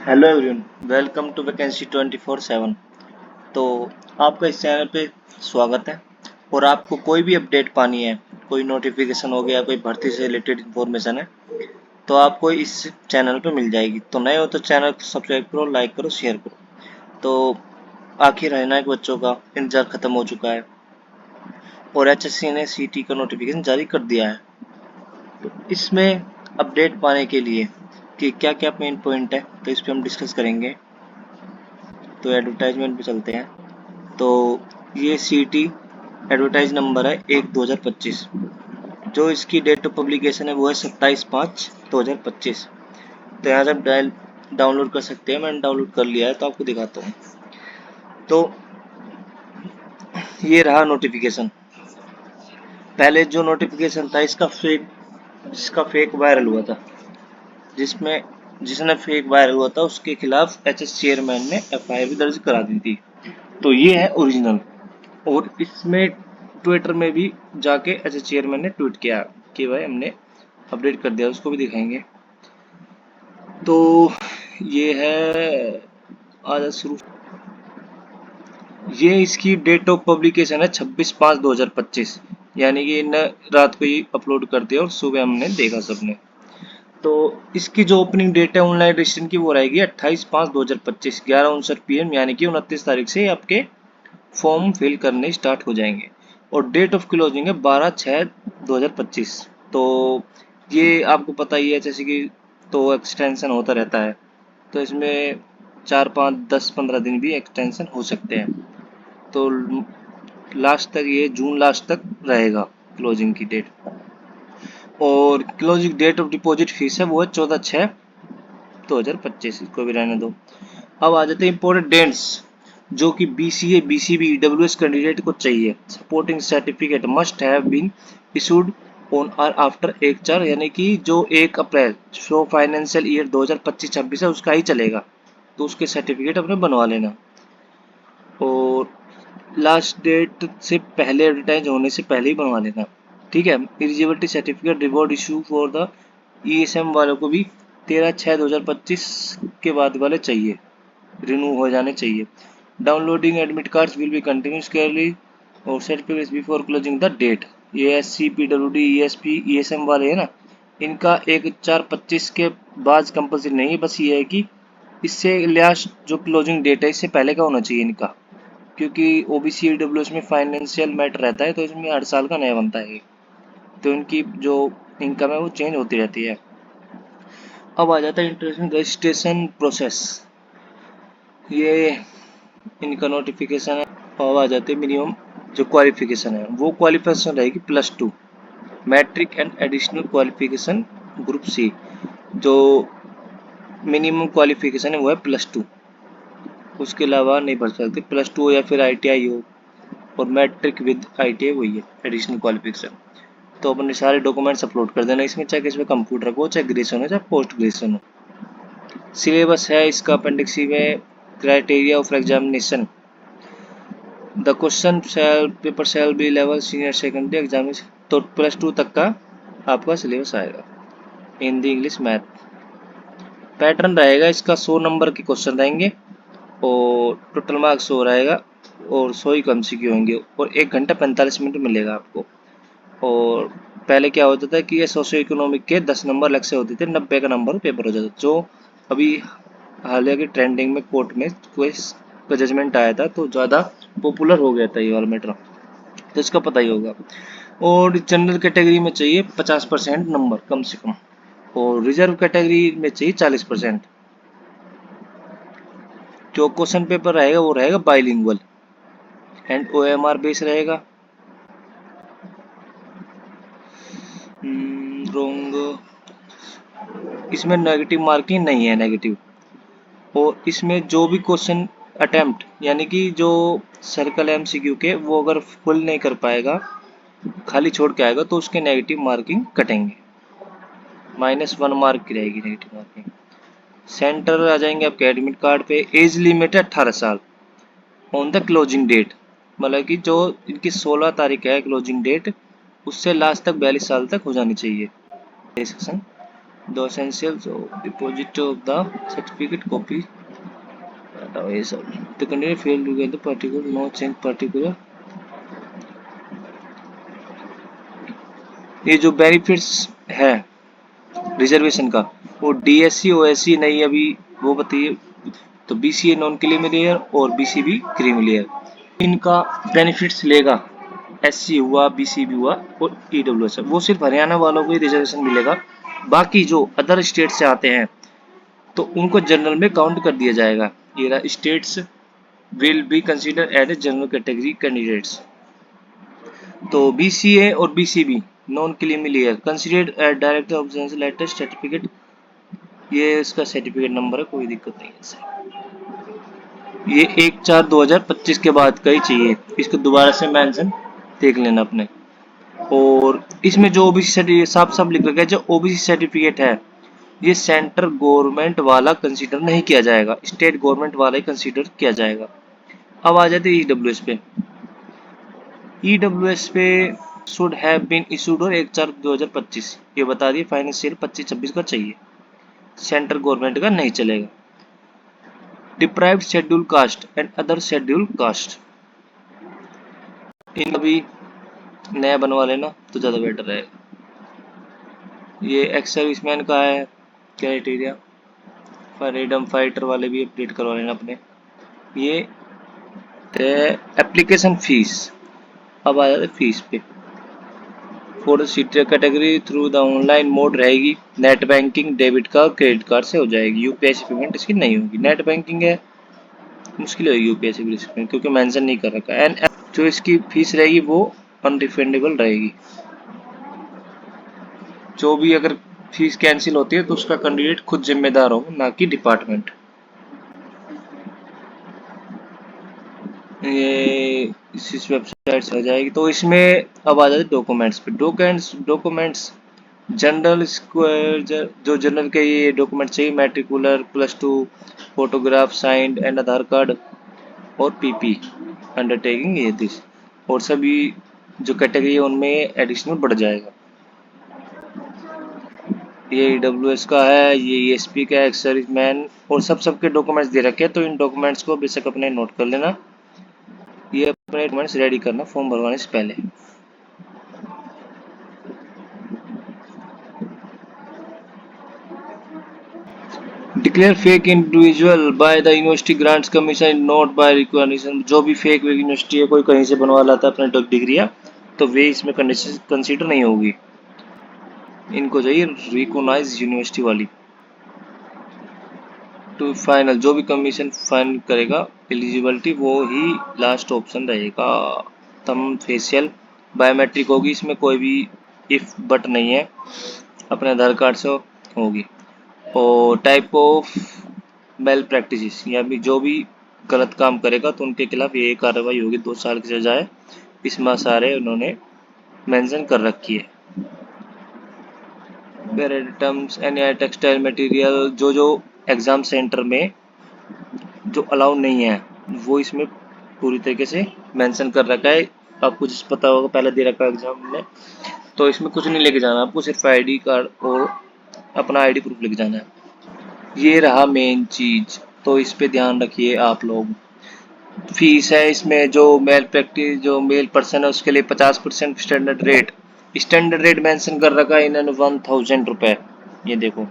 Hello everyone, welcome to vacancy 24/7। तो आपका इस चैनल पे स्वागत है। और आपको कोई भी अपडेट पानी है, कोई नोटिफिकेशन हो गया, कोई भर्ती से रिलेटेड इन्फॉर्मेशन है, तो आपको इस चैनल पे मिल जाएगी। तो नए हो तो चैनल को सब्सक्राइब करो, लाइक करो, शेयर करो। तो आखिर है के बच्चों का इंतजार खत्म हो चुका है और एचएससी ने सीटी का नोटिफिकेशन जारी कर दिया है। तो इसमें अपडेट पाने के लिए कि क्या क्या मेन पॉइंट है, तो इस पर हम डिस्कस करेंगे। तो एडवर्टाइजमेंट पे चलते हैं। तो ये सीटी एडवर्टाइज नंबर है 1/2025। जो इसकी डेट ऑफ पब्लिकेशन है वो है 27/5/2025। तो यहाँ से आप डाउनलोड कर सकते हैं। मैंने डाउनलोड कर लिया है तो आपको दिखाता हूँ। तो ये रहा नोटिफिकेशन। पहले जो नोटिफिकेशन था जिसका फेक वायरल हुआ था, जिसमें जिसने फेक वायरल हुआ था उसके खिलाफ एचएस चेयरमैन ने एफआईआर भी दर्ज करा दी थी। तो ये है ओरिजिनल। और इसमें ट्विटर में भी जाके एचएस चेयरमैन ने ट्वीट किया कि भाई हमने अपडेट कर दिया, उसको भी दिखाएंगे। तो ये है, आज शुरू। ये इसकी डेट ऑफ पब्लिकेशन है 26/5/2025, यानी कि इन रात को ही अपलोड कर दिया और सुबह हमने देखा सबने। तो इसकी जो ओपनिंग डेट है ऑनलाइन रजिस्ट्रेशन की वो रहेगी 28/5/2025 11:59 PM, यानी कि 29 तारीख से आपके फॉर्म फिल करने स्टार्ट हो जाएंगे। और डेट ऑफ क्लोजिंग है 12/6/2025। तो ये आपको पता ही है, जैसे कि तो एक्सटेंशन होता रहता है, तो इसमें 4, 5, 10, 15 दिन भी एक्सटेंशन हो सकते हैं। तो लास्ट तक ये जून लास्ट तक रहेगा क्लोजिंग की डेट। और closing date of deposit fees है वो है 14/6/2025। इसको भी रहने दो। अब आ जाते हैं इंपॉर्टेंट डेट्स जो कि BCA, BCB, EWS कैंडिडेट को चाहिए। Supporting certificate must have been issued on और आफ्टर 1/4, यानी कि जो 1 अप्रैल सो फाइनेंशियल ईयर 2025-26 है उसका ही चलेगा, तो उसके सर्टिफिकेट अपने बनवा लेना। और लास्ट डेट से पहले एडवर्टाइज होने से पहले ही बनवा लेना, ठीक है। Eligibility certificate reward issue for the ESM वालों को भी 13/6/2025 के बाद वाले चाहिए, रिन्यू हो जाने चाहिए। Downloading admit cards will be continuously और certificates before closing the date. ये SC, PWD, ESP, ESM वाले हैं ना, इनका 1/4/25 के बाद कंपल्सरी नहीं है। बस ये है कि इससे लास्ट जो क्लोजिंग डेट है इससे पहले का होना चाहिए इनका, क्योंकि OBC EWS में फाइनेंशियल मैटर रहता है, तो इसमें हर साल का नया बनता है, तो इनकी जो इनकम है वो चेंज होती रहती है। अब आ जाता है इंटरनेशनल रजिस्ट्रेशन प्रोसेस। ये इनका नोटिफिकेशन है। और आ जाते हैं मिनिमम जो क्वालिफिकेशन है वो क्वालिफिकेशन रहेगी +2 matric and additional qualification group C। जो मिनिमम क्वालिफिकेशन है वो है +2, उसके अलावा नहीं भर सकते। +2 हो या फिर ITI हो, और मैट्रिक विद ITI वही है एडिशनल क्वालिफिकेशन। तो अपने सारे डॉक्यूमेंट्स अपलोड कर देना इसमें, चाहे इसमें कंप्यूटर को, चाहे ग्रेजुएशन हो, चाहे पोस्ट ग्रेजुएशन हो। सिलेबस है इसका अपेंडिक्स C में। Criteria of examination, the question paper shall be level senior secondary exam. तो +2 तक का आपका सिलेबस आएगा, हिंदी, इंग्लिश, मैथ। पैटर्न रहेगा इसका 100 नंबर के क्वेश्चन रहेंगे और टोटल मार्क्स 100 रहेगा और 100 ही MCQ होंगे और 1 घंटा 45 मिनट मिलेगा आपको। और पहले क्या होता था कि ये सोशो इकोनॉमिक के 10 नंबर अलग से होते थे, 90 का नंबर पेपर हो जाता, जो अभी हालिया की ट्रेंडिंग में कोर्ट में कोई का जजमेंट आया था तो ज़्यादा पॉपुलर हो गया था ये वाला मैटर, तो इसका पता ही होगा। और जनरल कैटेगरी में चाहिए 50% नंबर कम से कम, और रिजर्व कैटेगरी में चाहिए 40%। जो क्वेश्चन पेपर रहेगा वो रहेगा बाइलिंगुअल एंड OMR बेस रहेगा। रोंग, इसमें नेगेटिव मार्किंग नहीं है, नेगेटिव। और इसमें जो भी क्वेश्चन अटेम्प्ट, यानी कि जो सर्कल MCQ के वो अगर फुल नहीं कर पाएगा, खाली छोड़ के आएगा, तो उसके नेगेटिव मार्किंग कटेंगे, -1 मार्क की रहेगी नेगेटिव मार्किंग। सेंटर आ जाएंगे आपके एडमिट कार्ड पे। एज लिमिट है 18 साल ऑन द क्लोजिंग डेट, मतलब कि जो इनकी 16 तारीख है क्लोजिंग डेट, उससे लास्ट तक 42 साल तक हो जानी चाहिए। The essentials deposit of the certificate copy ये सब the candidate fail to get the particular no change particular. ये जो बेनिफिट्स है रिजर्वेशन का वो डीएससी ओएससी नहीं अभी वो बताइए। तो बीसीए नॉन क्रीमी लेयर और बीसीबी क्रीमी लेयर इनका बेनिफिट्स लेगा। एससी हुआ बीसीबी हुआ और ईडब्ल्यूएस वो सिर्फ हरियाणा वालों को ही रिजर्वेशन मिलेगा। बाकी जो अदर स्टेट से आते हैं तो उनको जनरल में काउंट कर दिया जाएगा। ये states will be consider as a general category candidates. तो बीसीए और BCB non creamy layer considered as director observation latest certificate. ये इसका सर्टिफिकेट नंबर है, कोई दिक्कत नहीं है इससे। ये 1/4/2025 के बाद का ही चाहिए, इसको दोबारा से मेंशन देख लेना अपने। और इसमें जो ओबीसी सर्टिफिकेट साफ साफ लिख रखा है, जो ओबीसी सर्टिफिकेट है ये सेंट्रल गवर्नमेंट वाला कंसीडर नहीं किया जाएगा, स्टेट गवर्नमेंट वाला ही कंसीडर किया जाएगा। अब आ जाते हैं ईडब्ल्यूएस पे। ईडब्ल्यूएस पे शुड हैव बीन इशूड और 1/4/2025 ये बता दिए, फाइनेंशियल 25-26 का चाहिए, सेंट्रल गवर्नमेंट का नहीं चलेगा। Deprived schedule caste and other schedule caste इनका भी नया बनवा लेना तो ज़्यादा बेटर रहेगा। ये एक्स सर्विसमैन का है क्राइटेरिया, फ्रीडम फाइटर वाले भी अपडेट करवा लेना अपने। ये एप्लीकेशन फीस। अब आ जाते फीस पे। For seater category through the online mode रहेगी, net banking debit card credit card से हो जाएगी, यूपीआई से पेमेंट इसकी नहीं होगी। नेट बैंकिंग है मुश्किल होगी यूपीआई से पेमेंट क्योंकि मेंशन नहीं कर रखा है। एंड जो इसकी फीस रहेगी वो अनरिफंडेबल रहेगी। जो भी अगर फीस कैंसिल होती है तो उसका कैंडिडेट खुद जिम्मेदार हो, ना कि डिपार्टमेंट। ये इस वेबसाइट से हो जाएगी। तो इसमें अब आ जाते डॉक्यूमेंट्स पे। डॉक्यूमेंट्स जनरल स्क्वायर जो जनरल के ये डॉक्यूमेंट चाहिए, मैट्रिकुलर +2 photograph signed and Aadhaar card और पीपी अंडरटेकिंग ये दिस। और सभी जो कैटेगरी है उनमें एडिशनल बढ़ जाएगा। ये ईडब्ल्यूएस का है, ये ईएसपी का एक्स सर्विसमैन और सबके डॉक्यूमेंट्स दे रखे हैं, तो इन डॉक्यूमेंट्स को बेशक अपने नोट कर लेना। ये अपने डॉक्यूमेंट्स रेडी करना फॉर्म भरवाने से पहले। Declare fake individual by the university grants commission not by recognition. जो भी फेक यूनिवर्सिटी है कोई कहीं से बनवा लाता है अपने डिग्रियां तो वे इसमें कंसिडर नहीं होगी, इनको चाहिए रिकॉग्नाइज यूनिवर्सिटी वाली। टू फाइनल जो भी कमीशन फाइनल करेगा एलिजिबिलिटी वो ही लास्ट ऑप्शन रहेगा। थंब फेशियल बायोमेट्रिक होगी, इसमें कोई भी इफ बट नहीं है, अपने आधार कार्ड से होगी। और टाइप ऑफ मेल प्रैक्टिस या भी जो भी गलत काम करेगा तो उनके खिलाफ ये कार्रवाई होगी, 2 साल की सजा है। इसमें सारे उन्होंने मेंशन कर रखी है। टर्म्स एंड टेक्सटाइल मटेरियल जो एग्जाम सेंटर में जो अलाउ नहीं है वो इसमें पूरी तरीके से मेंशन कर रखा है। आपको जिस पता होगा पहले दे रखा है एग्जाम में, तो इसमें कुछ नहीं लेके जाना, आपको सिर्फ आईडी कार्ड और अपना आईडी प्रूफ लेके जाना है। ये रहा मेन चीज, तो इस पे ध्यान रखिए आप लोग। फीस है इसमें जो मेल पर्सन है उसके लिए 50% स्टैंडर्ड रेट मेंशन कर रखा है इन्होंने 1000 रुपए। ये देखो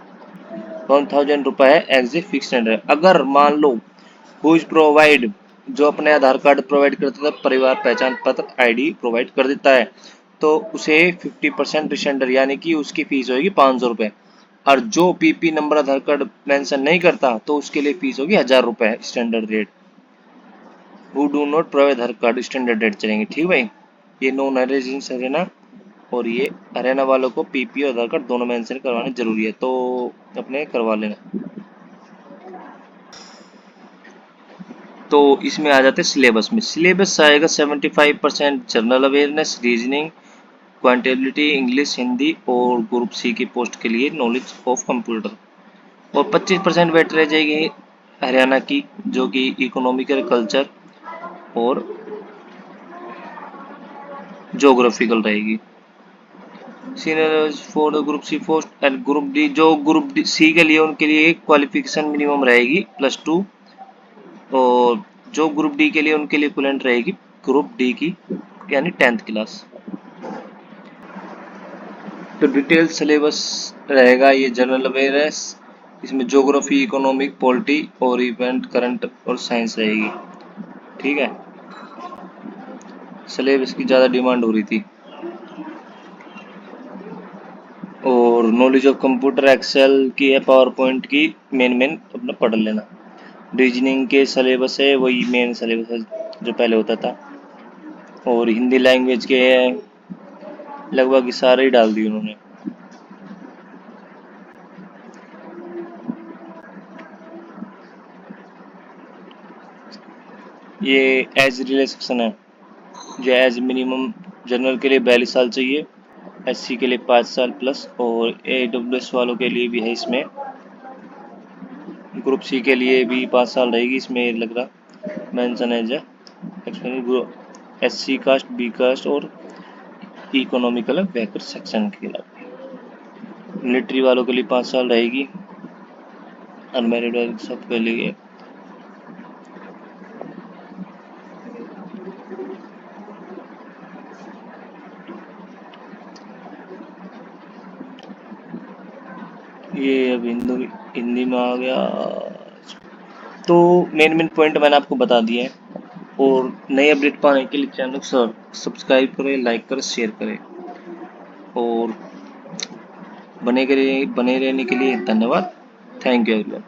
1000 रुपए है एज ए फिक्स रेट। अगर मान लो हु इज प्रोवाइड जो अपने आधार कार्ड प्रोवाइड करता था, परिवार पहचान पत्र आईडी प्रोवाइड कर देता है, तो उसे 50% रिसेंडर यानी कि उसकी फीस होगी 500 रुपए। और जो पीपी नंबर आधार कार्ड मेंशन नहीं करता तो उसके लिए फीस होगी 1000 रुपए standard rate. Who do not provide Aadhaar card standard rate चलेंगे, ठीक भाई। ये नॉन रेजिडेंस हरियाणा और ये हरियाणा वालों को पीपी और आधार कार्ड दोनों मेंशन करवाने जरूरी है, तो अपने करवा लेना। तो इसमें आ जाते हैं सिलेबस में। सिलेबस आएगा 75% general awareness, reasoning, quant ability, English, Hindi और ग्रुप सी की पोस्ट के लिए नॉलेज ऑफ कंप्यूटर। और 25% बैठ रह जाएगी हरियाणा की जो कि इकोनॉमिकल, कल्चर और ज्योग्राफिकल रहेगी। Senior for the group C post and group D, जो ग्रुप डी सी के लिए उनके लिए क्वालिफिकेशन मिनिमम रहेगी +2, और जो ग्रुप डी के लिए उनके लिए इक्विवेलेंट रहेगी ग्रुप डी की यानी 10th क्लास। तो डिटेल सिलेबस रहेगा ये जनरल अवेयरनेस, इसमें ज्योग्राफी, इकोनॉमिक, पॉलिटी और इवेंट, करंट और साइंस रहेगी। ठीक है, सिलेबस की ज़्यादा डिमांड हो रही थी। और नॉलेज ऑफ कंप्यूटर, एक्सेल की है, पावर पॉइंट की मेन अपना पढ़ लेना। रीजनिंग के सिलेबस है वही मेन सिलेबस है जो पहले होता था। और हिंदी लैंग्वेज के लगभग सारे ही डाल दिए उन्होंने। ये एज रिलैक्सेशन है, जो एज मिनिमम जनरल के लिए 42 साल चाहिए, एससी के लिए 5 साल प्लस, और AWS वालों के लिए भी है इसमें। ग्रुप सी के लिए भी 5 साल रहेगी, इसमें लग रहा mention as SC caste, B caste और इकोनॉमिकल बैकर सेक्शन के लिए। मिलिट्री वालों के लिए 5 साल रहेगी, अनमैरिड सब के लिए। ये अब हिंदी में आ गया। तो मेन पॉइंट मैंने आपको बता दिए हैं। और नए अपडेट पाने के लिए चैनल को सब्सक्राइब करें, लाइक करें, शेयर करें। और बने रहने के लिए धन्यवाद। Thank you everyone.